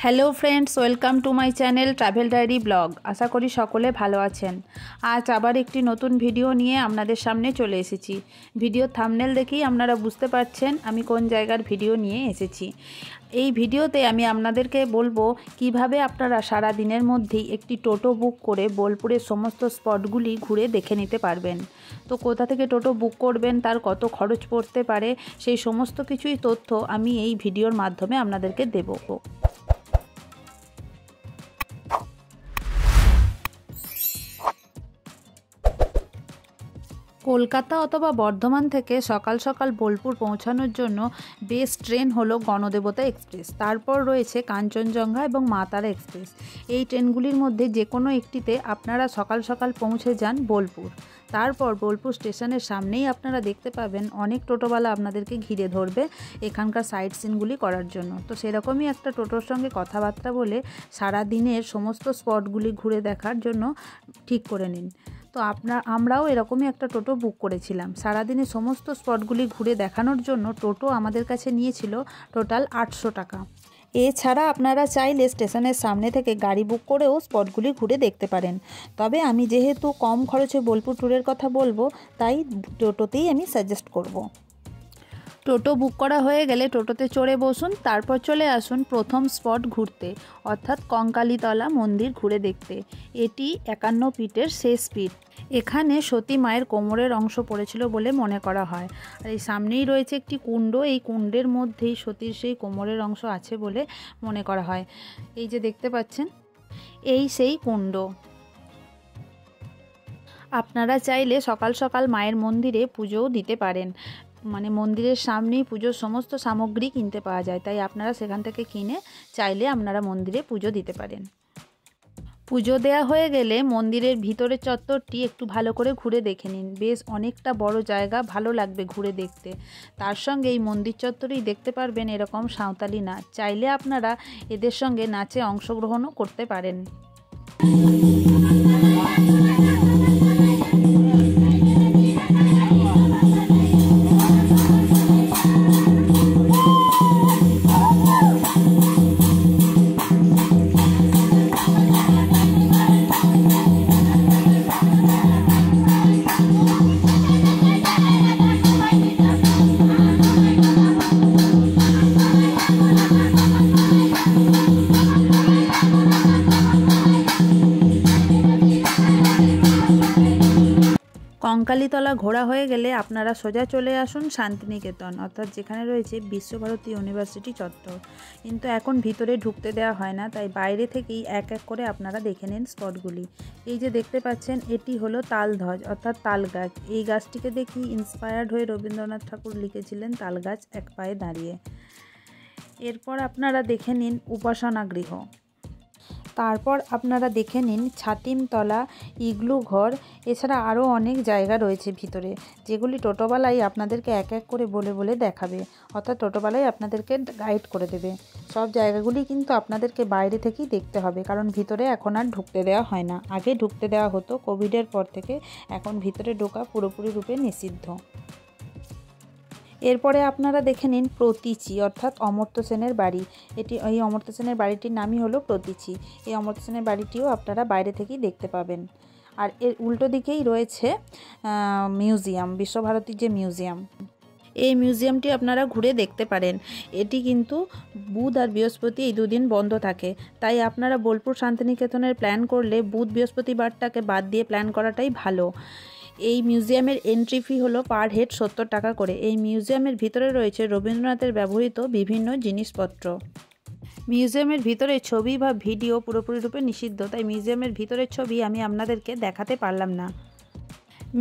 Hello friends, welcome to my channel travel diary blog. আশা করি সকলে ভালো আছেন। আজ আবার একটি নতুন ভিডিও নিয়ে আপনাদের সামনে চলে এসেছি। ভিডিওর থাম্বনেল দেখেই আপনারা বুঝতে পারছেন আমি কোন জায়গার ভিডিও নিয়ে এসেছি। এই ভিডিওতে আমি আপনাদেরকে বলবো কিভাবে আপনারা সারা দিনের মধ্যেই একটি টোটো বুক করে বোলপুরের সমস্ত স্পটগুলি ঘুরে দেখে নিতে পারবেন। তো কোথা থেকে টোটো বুক করবেন, তার কত খরচ পড়তে পারে, সেই সমস্ত কিছুই তথ্য আমি এই ভিডিওর মাধ্যমে আপনাদেরকে দেবো। কলকাতা অথবা বর্ধমান থেকে সকাল সকাল বোলপুর পৌঁছানোর জন্য বেস্ট ট্রেন হলো গণদেবতা এক্সপ্রেস। তারপর রয়েছে কাঞ্চনজঙ্ঘা এবং মা তারা এক্সপ্রেস। এই ট্রেনগুলির মধ্যে যে কোনো একটিতে আপনারা সকাল সকাল পৌঁছে যান বোলপুর। তারপর বোলপুর স্টেশনের সামনেই আপনারা দেখতে পাবেন অনেক টোটোওয়ালা আপনাদেরকে ঘিরে ধরবে এখানকার সাইট সিনগুলি করার জন্য। তো সেরকমই একটা টোটোর সঙ্গে কথাবার্তা বলে সারা দিনের সমস্ত স্পটগুলি ঘুরে দেখার জন্য ঠিক করে নিন। তো আমরাও এরকমই একটা টোটো বুক করেছিলাম। সারাদিনে সমস্ত স্পটগুলি ঘুরে দেখানোর জন্য টোটো আমাদের কাছে নিয়েছিল টোটাল 800 টাকা। এছাড়া আপনারা চাইলে স্টেশনের সামনে থেকে গাড়ি বুক করেও স্পটগুলি ঘুরে দেখতে পারেন। তবে আমি যেহেতু কম খরচে বোলপুর ট্যুরের কথা বলবো, তাই টোটোতেই আমি সাজেস্ট করব। টোটো বুক করা হয়ে গেলে টোটোতে চড়ে বসুন, তারপর চলে আসুন প্রথম স্পট ঘুরতে, অর্থাৎ কঙ্কালীতলা মন্দির ঘুরে দেখতে। এটি 51 ফিটের শেষ ফিট। এখানে সতী মায়ের কোমরের অংশ পড়েছিল বলে মনে করা হয়। আর এই সামনেই রয়েছে একটি কুণ্ড, এই কুণ্ডের মধ্যেই সতীর সেই কোমরের অংশ আছে বলে মনে করা হয়। এই যে দেখতে পাচ্ছেন, এই সেই কুণ্ড। আপনারা চাইলে সকাল সকাল মায়ের মন্দিরে পুজোও দিতে পারেন। মানে মন্দিরের সামনেই পুজোর সমস্ত সামগ্রী কিনতে পাওয়া যায়, তাই আপনারা সেখান থেকে কিনে চাইলে আপনারা মন্দিরে পুজো দিতে পারেন। পুজো দেয়া হয়ে গেলে মন্দিরের ভিতরের চত্বরটি একটু ভালো করে ঘুরে দেখে নিন। বেশ অনেকটা বড় জায়গা, ভালো লাগবে ঘুরে দেখতে। তার সঙ্গে এই মন্দির চত্বরেই দেখতে পারবেন এরকম সাঁওতালি নাচ। চাইলে আপনারা এদের সঙ্গে নাচে অংশগ্রহণও করতে পারেন। কঙ্কালীতলা ঘোরা হয়ে গেলে আপনারা সোজা চলে আসুন শান্তিনিকেতন, অর্থাৎ যেখানে রয়েছে বিশ্বভারতী ইউনিভার্সিটি চত্বর। কিন্তু এখন ভিতরে ঢুকতে দেওয়া হয় না, তাই বাইরে থেকেই এক এক করে আপনারা দেখে নিন স্পটগুলি। এই যে দেখতে পাচ্ছেন, এটি হলো তালধ্বজ অর্থাৎ তাল গাছ। এই গাছটিকে দেখি ইন্সপায়ার্ড হয়ে রবীন্দ্রনাথ ঠাকুর লিখেছিলেন তাল গাছ এক পায়ে দাঁড়িয়ে। এরপর আপনারা দেখে নিন উপাসনা গৃহ। তারপর আপনারা দেখে নিন ছাতিমতলা, ইগলু ঘর। এছাড়া আরও অনেক জায়গা রয়েছে ভিতরে, যেগুলি টোটোওয়ালাই আপনাদেরকে এক এক করে বলে বলে দেখাবে, অর্থাৎ টোটোওয়ালাই আপনাদেরকে গাইড করে দেবে। সব জায়গাগুলি কিন্তু আপনাদেরকে বাইরে থেকেই দেখতে হবে, কারণ ভিতরে এখন আর ঢুকতে দেওয়া হয় না। আগে ঢুকতে দেওয়া হতো, কোভিডের পর থেকে এখন ভিতরে ঢোকা পুরোপুরি রূপে নিষিদ্ধ। এরপরে আপনারা দেখে নিন প্রতীচি, অর্থাৎ অমর্ত্য সেনের বাড়ি। এই অমর্ত্য সেনের বাড়িটির নামই হলো প্রতীচি। এই অমর্ত্য সেনের বাড়িটিও আপনারা বাইরে থেকেই দেখতে পাবেন। আর এর উল্টো দিকেই রয়েছে মিউজিয়াম, বিশ্বভারতীর যে মিউজিয়াম। এই মিউজিয়ামটি আপনারা ঘুরে দেখতে পারেন। এটি কিন্তু বুধ আর বৃহস্পতি এই দুদিন বন্ধ থাকে, তাই আপনারা বোলপুর শান্তিনিকেতনের প্ল্যান করলে বুধ বৃহস্পতিবারটাকে বাদ দিয়ে প্ল্যান করাটাই ভালো। এই মিউজিয়ামের এন্ট্রি ফি হলো পার হেড 70 টাকা করে। এই মিউজিয়ামের ভিতরে রয়েছে রবীন্দ্রনাথের ব্যবহৃত বিভিন্ন জিনিসপত্র। মিউজিয়ামের ভিতরে ছবি বা ভিডিও পুরোপুরি রূপে নিষিদ্ধ, তাই মিউজিয়ামের ভিতরের ছবি আমি আপনাদেরকে দেখাতে পারলাম না।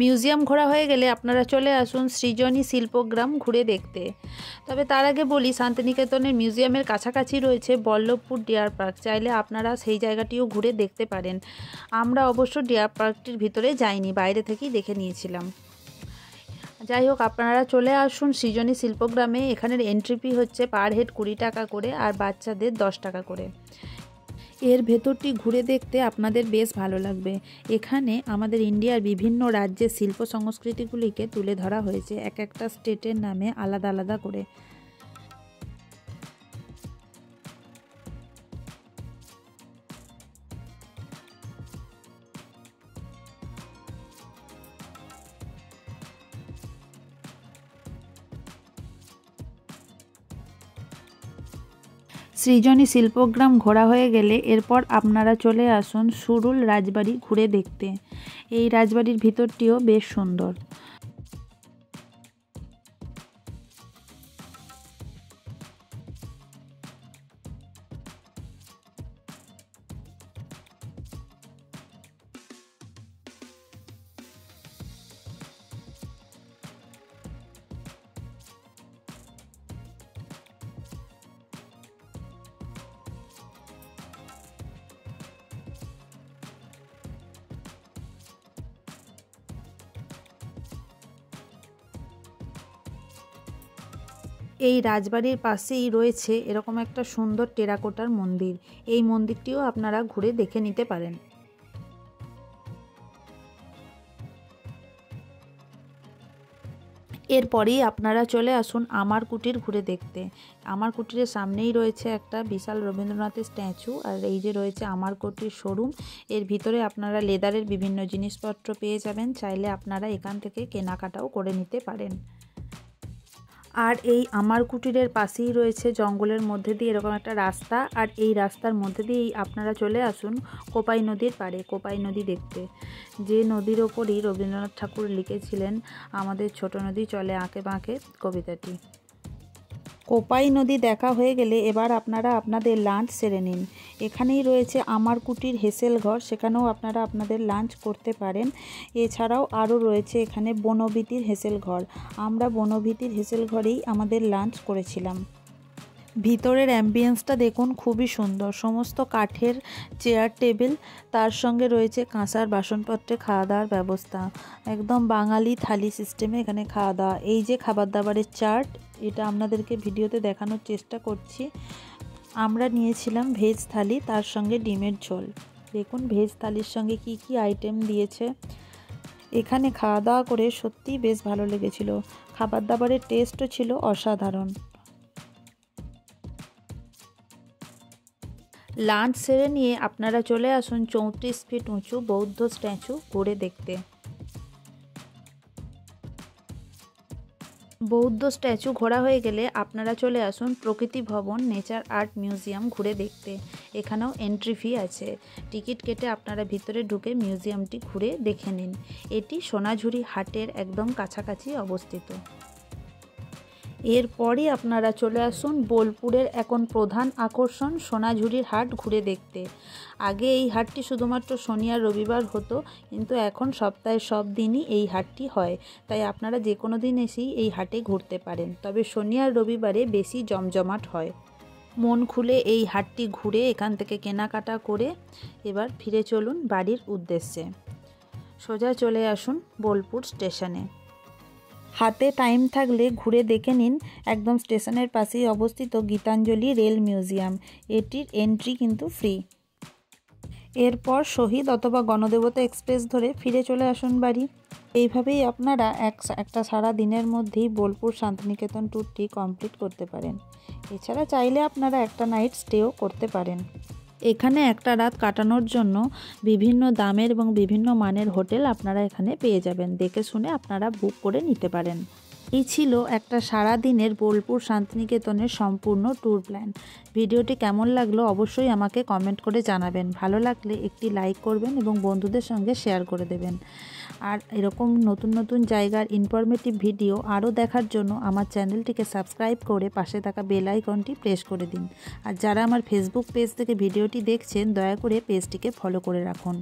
মিউজিয়াম ঘোরা হয়ে গেলে আপনারা চলে আসুন সৃজনী শিল্পগ্রাম ঘুরে দেখতে। তবে তার আগে বলি, শান্তিনিকেতনের মিউজিয়ামের কাছাকাছি রয়েছে বল্লভপুর ডিয়ার পার্ক। চাইলে আপনারা সেই জায়গাটিও ঘুরে দেখতে পারেন। আমরা অবশ্য ডিয়ার পার্কটির ভিতরে যাইনি, বাইরে থেকেই দেখে নিয়েছিলাম। যাই হোক, আপনারা চলে আসুন সৃজনী শিল্পগ্রামে। এখানের এন্ট্রি ফি হচ্ছে পার হেড 20 টাকা করে, আর বাচ্চাদের 10 টাকা করে। এর ভেতরটি ঘুরে দেখতে আপনাদের বেশ ভালো লাগবে। এখানে আমাদের ইন্ডিয়ার বিভিন্ন রাজ্যের শিল্প সংস্কৃতিগুলিকে তুলে ধরা হয়েছে এক একটা স্টেটের নামে আলাদা আলাদা করে। সৃজনী শিল্পগ্রাম ঘোরা হয়ে গেলে এরপর আপনারা চলে আসুন সুরুল রাজবাড়ি ঘুরে দেখতে। এই রাজবাড়ির ভিতরটিও বেশ সুন্দর। এই রাজবাড়ির পাশেই রয়েছে এরকম একটা সুন্দর টেরাকোটার মন্দির। এই মন্দিরটিও আপনারা ঘুরে দেখে নিতে পারেন। এরপরেই আপনারা চলে আসুন আমার কুটির ঘুরে দেখতে। আমার কুটিরের সামনেই রয়েছে একটা বিশাল রবীন্দ্রনাথের স্ট্যাচু, আর এই যে রয়েছে আমার কুটির শোরুম। এর ভিতরে আপনারা লেদারের বিভিন্ন জিনিসপত্র পেয়ে যাবেন, চাইলে আপনারা এখান থেকে কেনাকাটাও করে নিতে পারেন। আর এই আমার কুটিরের পাশেই রয়েছে জঙ্গলের মধ্যে দিয়ে এরকম একটা রাস্তা, আর এই রাস্তার মধ্যে দিয়েই আপনারা চলে আসুন কোপাই নদীর পাড়ে কোপাই নদী দেখতে। যে নদীর ওপরই রবীন্দ্রনাথ ঠাকুর লিখেছিলেন আমাদের ছোট নদী চলে আঁকে বাঁকে কবিতাটি। কোপাই নদী দেখা হয়ে গেলে এবার আপনারা আপনাদের লাঞ্চ সেরে নিন। এখানেই রয়েছে আমার কুটির হেসেল ঘর, সেখানেও আপনারা আপনাদের লাঞ্চ করতে পারেন। এছাড়াও আরও রয়েছে এখানে বনবিতির হেসেল ঘর। আমরা বনবিতির হেসেল ঘরেই আমাদের লাঞ্চ করেছিলাম। ভিতরের অ্যাম্বিয়েন্সটা দেখুন, খুবই সুন্দর। সমস্ত কাঠের চেয়ার টেবিল, তার সঙ্গে রয়েছে কাঁসার বাসনপত্রে খাওয়া দাওয়ার ব্যবস্থা। একদম বাঙালি থালি সিস্টেমে এখানে খাওয়া দাওয়া। এই যে খাবার দাবারের চার্ট, এটা আপনাদেরকে ভিডিওতে দেখানোর চেষ্টা করছি। আমরা নিয়েছিলাম ভেজ থালি, তার সঙ্গে ডিমের ঝোল। দেখুন ভেজ থালির সঙ্গে কি কি আইটেম দিয়েছে। এখানে খাওয়া দাওয়া করে সত্যিই বেশ ভালো লেগেছিল। খাবার দাবারের টেস্টও ছিল অসাধারণ। লাঞ্চ সেরে নিয়ে আপনারা চলে আসুন 34 ফিট উঁচু বৌদ্ধ স্ট্যাচু ঘুরে দেখতে। বৌদ্ধ স্ট্যাচু ঘোরা হয়ে গেলে আপনারা চলে আসুন প্রকৃতি ভবন নেচার আর্ট মিউজিয়াম ঘুরে দেখতে। এখানেও এন্ট্রি ফি আছে। টিকিট কেটে আপনারা ভিতরে ঢুকে মিউজিয়ামটি ঘুরে দেখে নিন। এটি সোনাঝুরি হাটের একদম কাছাকাছি অবস্থিত। এরপরই আপনারা চলে আসুন বোলপুরের এখন প্রধান আকর্ষণ সোনাঝুরির হাট ঘুরে দেখতে। আগে এই হাটটি শুধুমাত্র শনি আর রবিবার হতো, কিন্তু এখন সপ্তাহের সব দিনই এই হাটটি হয়। তাই আপনারা যে কোনো দিন এসেই এই হাটে ঘুরতে পারেন, তবে শনি আর রবিবারে বেশি জমজমাট হয়। মন খুলে এই হাটটি ঘুরে এখান থেকে কেনাকাটা করে এবার ফিরে চলুন বাড়ির উদ্দেশ্যে। সোজা চলে আসুন বোলপুর স্টেশনে। হাতে টাইম থাকলে ঘুরে দেখে নিন একদম স্টেশনের পাশেই অবস্থিত গীতাঞ্জলি রেল মিউজিয়াম। এটির এন্ট্রি কিন্তু ফ্রি। এরপর শহীদ অথবা গণদেবতা এক্সপ্রেস ধরে ফিরে চলে আসুন বাড়ি। এইভাবেই আপনারা একটা সারা দিনের মধ্যেই বোলপুর শান্তিনিকেতন ট্যুরটি কমপ্লিট করতে পারেন। এছাড়া চাইলে আপনারা একটা নাইট স্টেও করতে পারেন। এখানে একটা রাত কাটানোর জন্য বিভিন্ন দামের এবং বিভিন্ন মানের হোটেল আপনারা এখানে পেয়ে যাবেন। দেখে শুনে আপনারা বুক করে নিতে পারেন। এই ছিল একটা সারা দিনের বোলপুর শান্তিনিকেতনের সম্পূর্ণ ট্যুর প্ল্যান। ভিডিওটি কেমন লাগলো অবশ্যই আমাকে কমেন্ট করে জানাবেন। ভালো লাগলে একটি লাইক করবেন এবং বন্ধুদের সঙ্গে শেয়ার করে দেবেন। আর এরকম নতুন নতুন জায়গার ইনফরমেটিভ ভিডিও আরও দেখার জন্য আমার চ্যানেলটিকে সাবস্ক্রাইব করে পাশে থাকা বেল আইকনটি প্রেস করে দিন। আর যারা আমার ফেসবুক পেজ থেকে ভিডিওটি দেখছেন দয়া করে পেজটিকে ফলো করে রাখুন।